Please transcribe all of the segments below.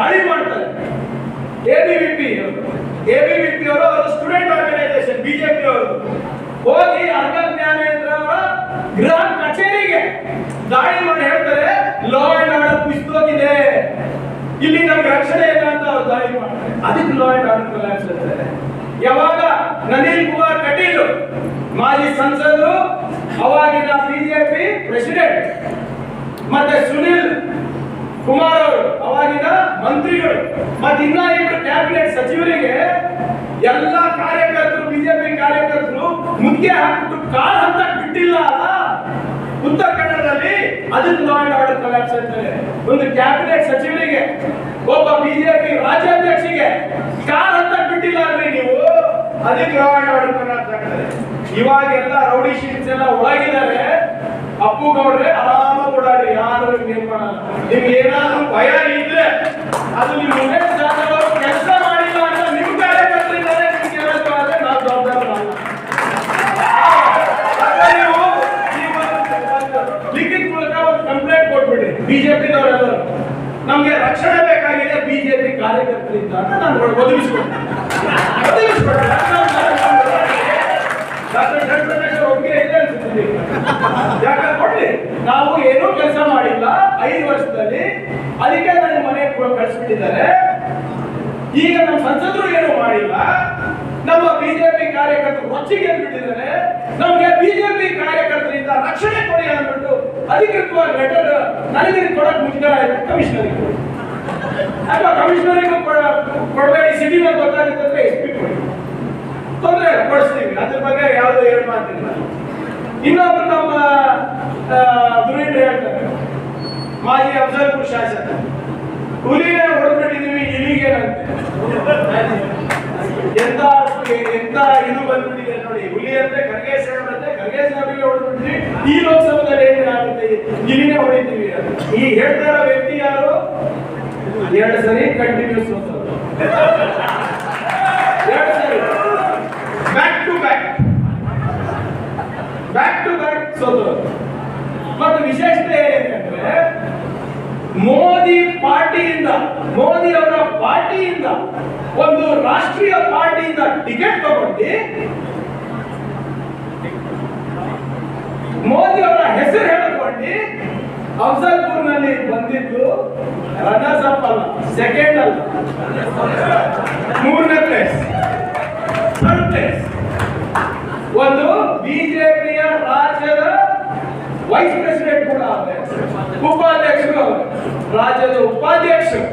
ದಾಳಿ ಮಾಡ್ತಾರೆ. ಎಬಿವಿಪಿ ಅವರು ಸ್ಟೂಡೆಂಟ್ ಆರ್ಗನೈಸೇಷನ್ ಬಿಜೆಪಿ ಅವರು ಹೋಗಿ ಅರ್ಗಲ್ ಜ್ಞಾನೇಂದ್ರ ಅವರ ಗೃಹ ಕಚೇರಿಗೆ ದಾಳಿ ಮಾಡಿ ಹೇಳ್ತಾರೆ ಲಾ ಅಂಡ್ ಆರ್ಡರ್ ಕುಸಿದೋಗಿದೆ, ಇಲ್ಲಿ ನಮ್ಗೆ ರಕ್ಷಣೆ ಇಲ್ಲ ಅಂತ ಅವ್ರು ದಾಳಿ ಮಾಡ್ತಾರೆ. ಅದಕ್ಕೆ ಲಾ ಅಂಡ್ ಆರ್ಡರ್ ಕೊಲ್ಯಾಪ್ಸ್ ಅಂತಾರೆ. ಯಾವಾಗ ನಳಿನ್ ಕುಮಾರ್ ಕಟೀಲ್ ಮಾಜಿ ಸಂಸದರು, ಅವಾಗಿನ ಬಿಜೆಪಿ ಪ್ರೆಸಿಡೆಂಟ್, ಮತ್ತೆ ಸುನಿಲ್ ಕುಮಾರ್ ಅವರು ಅವಾಗಿನ ಮಂತ್ರಿಗಳು, ಮತ್ತೆ ಇನ್ನ ಇಬ್ಬರು ಕ್ಯಾಬಿನೆಟ್ ಸಚಿವರಿಗೆ ಎಲ್ಲ ಕಾರ್ಯಕರ್ತರು, ಬಿಜೆಪಿ ಕಾರ್ಯಕರ್ತರು ಮುದ್ದೆ ಹಾಕಿಬಿಟ್ಟು ಕಾಲ್ ಹತ್ತ ಬಿಟ್ಟಿಲ್ಲ ಉತ್ತರ ಕನ್ನಡದಲ್ಲಿ. ಅದಕ್ಕೆ ಲಾ ಅಂಡ್ ಆರ್ಡರ್ ಕೊಲ್ಯಾಪ್ಸ್ ಅಂತಾರೆ. ಒಂದು ಕ್ಯಾಬಿನೆಟ್ ಸಚಿವರಿಗೆ, ಒಬ್ಬ ಬಿಜೆಪಿ ರಾಜ್ಯಾಧ್ಯಕ್ಷಿಗೆ ಕಾಲ್ ಹತ್ತ ಬಿಟ್ಟಿಲ್ಲ ಅಂದ್ರೆ ನೀವು, ಅದಕ್ಕೆ ಲಾ ಅಂಡ್ ಆರ್ಡರ್ ಕೊಲ್ಯಾಪ್ಸ್ ಆಗ್ತದೆ. ಇವಾಗೆಲ್ಲ ರೌಡಿ ಶೀಟ್ಸ್ ಎಲ್ಲ ಒಳಗಿದ್ದಾರೆ. ಅಪ್ಪು ಗೌಡ್ರೆ ಆರಾಮಾಗಿ ಓಡಾಡ್ರಿ, ಯಾರು ಏನ್ ಮಾಡಲ್ಲ. ನಿಮ್ಗೆ ಏನಾದ್ರೂ ಭಯ ಇದ್ರೆ ಅದು ನಿಮ್ಮ ಉಮೇಶ್ ಜಾಧವ್ ಅವರು ಕೆಲಸ ಮಾಡಿಲ್ಲ ಅಂತ ನಿಮ್ ಕಾರ್ಯಕರ್ತರಿದ್ದಾರೆ, ನಿಮ್ಗೆ ಏನಾದ್ರು ಆದ್ರೆ ನಾವು ಜವಾಬ್ದಾರರಲ್ಲ. ನೀವು ಲಿಖಿತ ಮೂಲಕ ಒಂದು ಕಂಪ್ಲೇಂಟ್ ಕೊಟ್ಬಿಡ್ರಿ ಬಿಜೆಪಿದವರೆಲ್ಲರೂ, ನಮ್ಗೆ ರಕ್ಷಣೆ ಬೇಕಾಗಿದೆ ಬಿಜೆಪಿ ಕಾರ್ಯಕರ್ತರಿಂದ ಅಂತ ನಾನು ಒದಗಿಸ್ಕೊಡ್ತೀನಿ. ಯಾಕಂದ್ರೆ ಕೊಡ್ಲಿ, ನಾವು ಏನೂ ಕೆಲಸ ಮಾಡಿಲ್ಲ 5 ವರ್ಷದಲ್ಲಿ, ಅದಕ್ಕೆ ನನ್ನ ಮನೆಗೆ ಕಳಿಸ್ಬಿಟ್ಟಿದ್ದಾರೆ. ಈಗ ನಮ್ಮ ಸಂಸದರು ಏನು ಮಾಡಿಲ್ಲ, ನಮ್ಮ ಬಿಜೆಪಿ ಕಾರ್ಯಕರ್ತರು ರೊಚ್ಚಿಗೆ ಬಿಟ್ಟಿದ್ದಾರೆ. ನಮ್ಗೆ ಬಿಜೆಪಿ ಕಾರ್ಯಕರ್ತರಿಂದ ರಕ್ಷಣೆ ಕೊಡಿ ಅಂದ್ಬಿಟ್ಟು ಅಧಿಕೃತವಾಗಿ ಲೆಟರ್ ನನಗೆ ಕೊಡಕ್ ಮುಖ್ಯ ಆಯ್ತು ಕಮಿಷನರಿಗೆ ಕೊಡಿ, ಅಥವಾ ಕಮಿಷನರಿಗೂ ಕೊಡಬೇಡಿ, ಸಿಟಿನಲ್ಲಿ ಗೊತ್ತಾಗುತ್ತೆ ಎಸ್ ಪಿ ಕೊಡಿ, ತೊಂದರೆ ಕೊಡಿಸ್ತೀವಿ. ಅದ್ರ ಬಗ್ಗೆ ಯಾವ್ದು ಏನು ಮಾತಿಲ್ಲ. ಇನ್ನೊಬ್ರು ನಮ್ಮ ದುರೇಂದ್ರ ಹೇಳ್ತಾರೆ, ಮಾಜಿ ಅಫಜಲ್ಪುರ್ ಶಾಸಕ, ಹುಲಿನೇ ಹೊಡೆದ್ಬಿಟ್ಟಿದೀವಿ ಇಲಿಗೇನಂತೆ. ಎಂತ ಇದು ಬಂದ್ಬಿಟ್ಟಿದೆ ನೋಡಿ. ಹುಲಿ ಅಂದ್ರೆ ಖರ್ಗೆ ಸಾಹೇಬ್ರಂತೆ, ಖರ್ಗೆ ಸಾಹೇಬ್ರಿಗೆ ಹೊಡೆದ್ಬಿಟ್ಟಿದ್ವಿ. ಈ ಲೋಕಸಭೆಯಲ್ಲಿ ಏನಾಗುತ್ತೆ, ಇಲಿನೇ ಹೊಡಿತೀವಿ. ಈ ಹೇಳ್ತಾ ಇರೋ ವ್ಯಕ್ತಿ ಯಾರು? 2 ಸರಿ ಕಂಟಿನ್ಯೂಸ್ ಸೋತರು, 2 ಸರಿ ಬ್ಯಾಕ್ ಟು ಬ್ಯಾಕ್ ಸೋತರು. ಮತ್ತು ವಿಶೇಷತೆ ಏನಂದ್ರೆ, ಮೋದಿ ಅವರ ಪಾರ್ಟಿಯಿಂದ, ಒಂದು ರಾಷ್ಟ್ರೀಯ ಪಾರ್ಟಿಯಿಂದ ಟಿಕೆಟ್ ತಗೊಂಡು ಮೋದಿ ಅವರ ಹೆಸರು ಹೇಳಿಕೊಂಡು ಅಫಜಲ್ಪುರ್ ನಲ್ಲಿ ಬಂದಿದ್ದು ರನ್ನರ್ಸ್ ಅಪ್ ಅಲ್ಲ, ಸೆಕೆಂಡ್ ಅಲ್ಲ, 3ನೇ ಪ್ಲೇಸ್, 3rd ಪ್ಲೇಸ್. ಒಂದು ಬಿಜೆಪಿಯ ರಾಜ್ಯದ ವೈಸ್ ಪ್ರೆಸಿಡೆಂಟ್ ಕೂಡ ಅವರೇ, ಉಪಾಧ್ಯಕ್ಷರು ಅವರೇ, ರಾಜ್ಯದ ಉಪಾಧ್ಯಕ್ಷರು.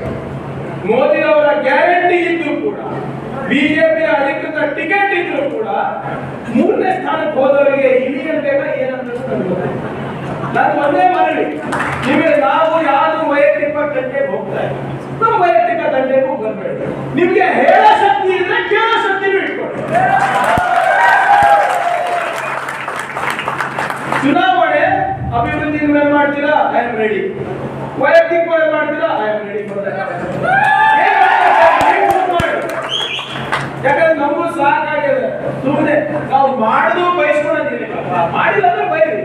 ಮೋದಿ ಅವರ ಗ್ಯಾರಂಟಿ ಇದ್ದು ಕೂಡ, ಬಿಜೆಪಿಯ ಅಧಿಕೃತ ಟಿಕೆಟ್ ಇದ್ರು ಕೂಡ 3ನೇ ಸ್ಥಾನಕ್ಕೆ ಹೋದವರಿಗೆ ಇಲ್ಲಿ ಬೇಕಾ ಏನಂತ ನಾನು ಒಂದೇ ಮನವಿ, ನಿಮಗೆ ನಾವು ಯಾರು ವೈಯಕ್ತಿಕ ದಂಡೆಗೆ ಹೋಗ್ತಾ ಇದ್ದೀವಿ, ನಮ್ಮ ವೈಯಕ್ತಿಕ ದಂಡೆಗೂ ಬರಬೇಡಿ. ನಿಮ್ಗೆ ಹೇಳೋ ಶಕ್ತಿ ಇದ್ರೆ ಕೇಳೋ ಶಕ್ತಿನೂ ಇಟ್ಕೊಳ್ಳಿ. ಚುನಾವಣೆ ಅಭಿವೃದ್ಧಿ ಮೇಲೆ ಮಾಡ್ತೀರಾ, ಐ ಆಮ್ ರೆಡಿ. ವೈಯಕ್ತಿಕವಾಗಿ ಮಾಡ್ತೀರಾ, ಐ ಆಮ್ ರೆಡಿ. ಯಾಕಂದ್ರೆ ನಮಗೂ ಸಾಕಾಗಿದೆ. ಸುಮ್ಮನೆ ನಾವು ಮಾಡುದು ಬಯಸ್ಕೊಳ್ಳೋದಿಲ್ಲ, ಮಾಡಿಲ್ಲ ಅಂದ್ರೆ ಬೈರಿ.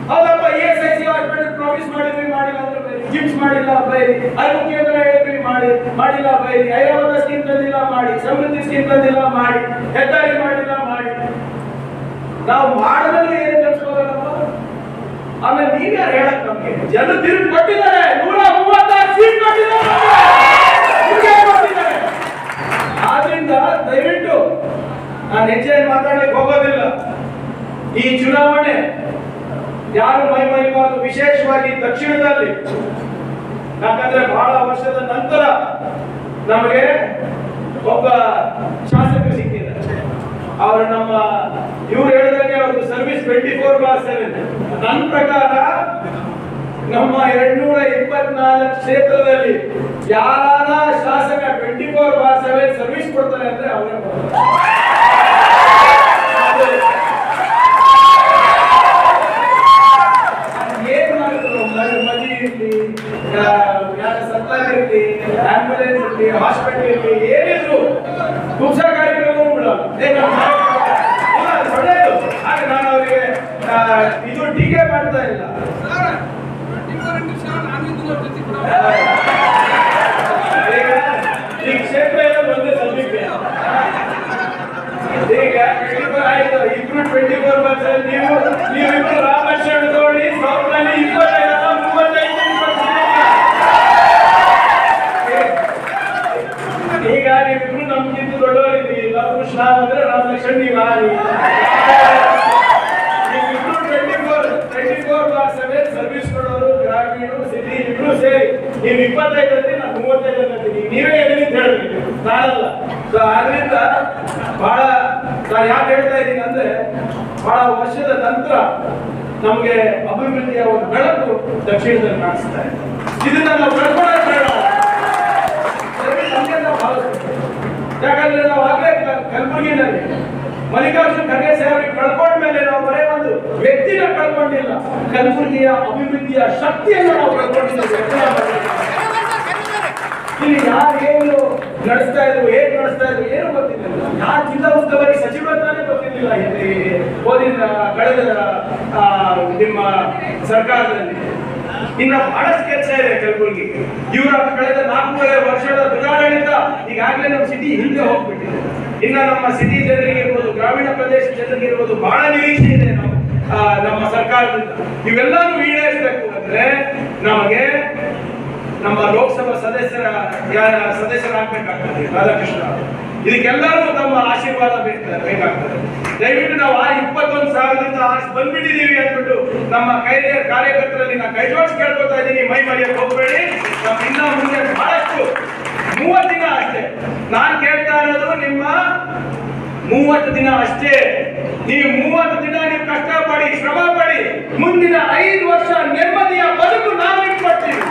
ಹೌದಪ್ಪ, ESIC ಹಾಸ್ಪಿಟಲ್ ಪ್ರಾಮಿಸ್ ಮಾಡಿದ್ವಿ, ಮಾಡಿಲ್ಲ ಅಂದ್ರೆ ಬೈರಿ. ಜಿಮ್ಸ್ ಮಾಡಿಲ್ಲ ಬೈರಿ, ಆರೋಗ್ಯ ಕೇಂದ್ರ ಹೇಳಿದ್ವಿ ಮಾಡಿಲ್ಲ ಬೈರಿ, ಐರಾವತ ಸ್ಕೀಮ್ ತಂದಿಲ್ಲ ಮಾಡಿ, ಸಮೃದ್ಧಿ ಸ್ಕೀಮ್ ತಂದಿಲ್ಲ ಮಾಡಿ, ಹೆದ್ದಾರಿ ಮಾಡಿಲ್ಲ ಮಾಡಿ. ನಾವು ಮಾಡಿದ್ರೆ ಏನು ಕಲ್ಸ್ಕೋಬೇಕಪ್ಪ. ಆಮೇಲೆ ನೀವ್ಯಾರು ಹೇಳಕ್ ನಮ್ಗೆ? ಜನ ತಿರುಗಿ ಕೊಟ್ಟಿದ್ದಾರೆ, 136 ಸೀಟ್ ಕೊಟ್ಟಿದ್ದಾರೆ. ಆದ್ರಿಂದ ದಯವಿಟ್ಟು ನಾನು ಹೆಚ್ಚೇನು ಮಾತಾಡ್ಲಿಕ್ಕೆ ಹೋಗೋದಿಲ್ಲ. ಈ ಚುನಾವಣೆ ಯಾರು ಮೈಮರಿಬಾರದು, ವಿಶೇಷವಾಗಿ ದಕ್ಷಿಣದಲ್ಲಿ. ಯಾಕಂದ್ರೆ ಬಹಳ ವರ್ಷದ ನಂತರ ನಮಗೆ ಒಬ್ಬ ಶಾಸಕರು ಸಿಕ್ಕಿದ್ದಾರೆ. ಅವರು ನಮ್ಮ ಇವ್ರು ಹೇಳಿದಂಗೆ ಅವ್ರದ್ದು ಸರ್ವಿಸ್ 24/7. ನನ್ನ ಪ್ರಕಾರ ನಮ್ಮ 224 ಕ್ಷೇತ್ರದಲ್ಲಿ ಯಾರ ಶಾಸಕ 24/7 ಸರ್ವಿಸ್ ಕೊಡ್ತಾರೆ ಅಂದ್ರೆ ಅವರೇ ಏನ್ ಮಾಡಿದ್ರು, ಮದಿ ಇರ್ಲಿ, ಸರ್ಕಾರ ಇರ್ಲಿ, ಆಂಬ್ಯುಲೆನ್ಸ್ ಇರ್ಲಿ, ಹಾಸ್ಪಿಟಲ್ ಇರ್ಲಿ, ಏನಿದ್ರು ಕುಂಸಾ ಕಾರ್ಯಕ್ರಮ ಒಳ್ಳೆಯದು. ಹಾಗೆ ನಾನು ಅವರಿಗೆ ಇದು ಟೀಕೆ ಮಾಡ್ತಾ ಇಲ್ಲ. ನೀವಿಬ್ರು ರಾಮಕೃಷ್ಣ ನೋಡಿ ಸೌತ್ನಲ್ಲಿ 25 ಈಗ ನೀವಿಬ್ರು ನಮ್ಗಿಂತ ದೊಡ್ಡವರಿದ್ರಿ. ರಾಮಕೃಷ್ಣ ಅಂದ್ರೆ ರಾಮಕೃಷ್ಣ ನೀವಿಬ್ರು 24/7 ಸರ್ವಿಸ್ ಕೊಡೋರು, ಗ್ರಾಮೀಣ ಸಿಟಿ ಇಬ್ರು ಸೇರಿ ನೀವು 25 ಅಂದ್ರೆ ನಾನು 35 ಅಂತೀನಿ. ನೀವೇ ಎಲ್ಲಿ ಅಂತ ಹೇಳಿದ್ರಿ, ನಾನಲ್ಲ. ಸೊ ಆದ್ರಿಂದ ಬಹಳ ನಾನು ಯಾಕೆ ಹೇಳ್ತಾ ಇದ್ದೀನಿ ಅಂದ್ರೆ, ಬಹಳ ವರ್ಷದ ನಂತರ ನಮಗೆ ಅಭಿವೃದ್ಧಿಯ ಒಂದು ಬೆಳಕು ದಕ್ಷಿಣದಲ್ಲಿ ಕಾಣಿಸ್ತಾ ಇದೆ. ಇದನ್ನ ನಾವು ಕಳ್ಕೊಳ್ಳೋದು ಬೇಡ. ಯಾಕಂದ್ರೆ ನಾವು ಆಗ್ಲೇ ಕಲಬುರಗಿನಲ್ಲಿ ಮಲ್ಲಿಕಾರ್ಜುನ್ ಖರ್ಗೆ ಸಾಹೇಬ್ ಕಳ್ಕೊಂಡ್ಮೇಲೆ ನಾವು ಬರೇ ಒಂದು ವ್ಯಕ್ತಿನ ಕಳ್ಕೊಂಡಿಲ್ಲ, ಕಲಬುರಗಿಯ ಅಭಿವೃದ್ಧಿಯ ಶಕ್ತಿಯನ್ನು ನಾವು ಕಳ್ಕೊಂಡಿದ್ದೇವೆ. ಇಲ್ಲಿ ಯಾರು ಏನು ನಡೆಸ್ತಾ ಇದ್ರು, ಹೇಗೆ ನಡೆಸ್ತಾ ಇದ್ರು ಏನು ಗೊತ್ತಿಲ್ಲ. ಯಾರು ಜಿಲ್ಲಾ ಉಸ್ತುವಾರಿ ಸಚಿವರೇ ಗೊತ್ತಿರಲಿಲ್ಲ ಓದಿನ ಕಳೆದ ನಿಮ್ಮ ಸರ್ಕಾರದಲ್ಲಿ. ಇನ್ನು ಬಹಳಷ್ಟು ಕೆಲಸ ಇದೆ ಕಲಬುರಗಿ. ಇವರ ಕಳೆದ 4.5 ವರ್ಷದ ದುರಾಡಳಿತ ಈಗಾಗಲೇ ನಮ್ಮ ಸಿಟಿ ಹಿಂದೆ ಹೋಗ್ಬಿಟ್ಟಿದೆ. ಇನ್ನು ನಮ್ಮ ಸಿಟಿ ಜನರಿಗೆ ಇರ್ಬೋದು, ಗ್ರಾಮೀಣ ಪ್ರದೇಶ ಜನರಿಗೆ ಇರ್ಬೋದು, ಬಹಳ ನಿರೀಕ್ಷೆ ಇದೆ ನಮ್ಮ ಸರ್ಕಾರದಿಂದ. ಇವೆಲ್ಲರೂ ಈಡೇರಿಸಬೇಕು ಅಂದ್ರೆ ನಮಗೆ ನಮ್ಮ ಲೋಕಸಭಾ ಸದಸ್ಯರಾಗಬೇಕಾಗ್ತದೆ ರಾಧಾಕೃಷ್ಣ. ಇದಕ್ಕೆಲ್ಲರೂ ನಮ್ಮ ಆಶೀರ್ವಾದ ಬೇಕಾಗ್ತದೆ. ದಯವಿಟ್ಟು ನಾವು 21,000ರಿಂದ ಬಂದ್ಬಿಟ್ಟಿದೀವಿ ಅಂದ್ಬಿಟ್ಟು ನಮ್ಮ ಕಾರ್ಯಕರ್ತರಲ್ಲಿ ನಾನು ಕೈ ಜೋಡಿಸಿ ಕೇಳ್ಕೊತಾ ಇದ್ದೀನಿ, ಮೈ ಮರೆಯಕ್ಕೆ ಹೋಗ್ಬೇಡಿ. ನಾವು ಇನ್ನ ಮುಂದೆ ಬಹಳಷ್ಟು 30 ದಿನ ಅಷ್ಟೇ. ನಾನು ಕೇಳ್ತಾ ಇರೋದು ನಿಮ್ಮ 30 ದಿನ ಅಷ್ಟೇ. ನೀವು 30 ದಿನ ನೀವು ಕಷ್ಟಪಡಿ, ಶ್ರಮ ಪಡಿ, ಮುಂದಿನ 5 ವರ್ಷ ನೆಮ್ಮದಿಯ ಬದುಕು ನಾವು ಇಟ್ಕೊಡ್ತೀವಿ.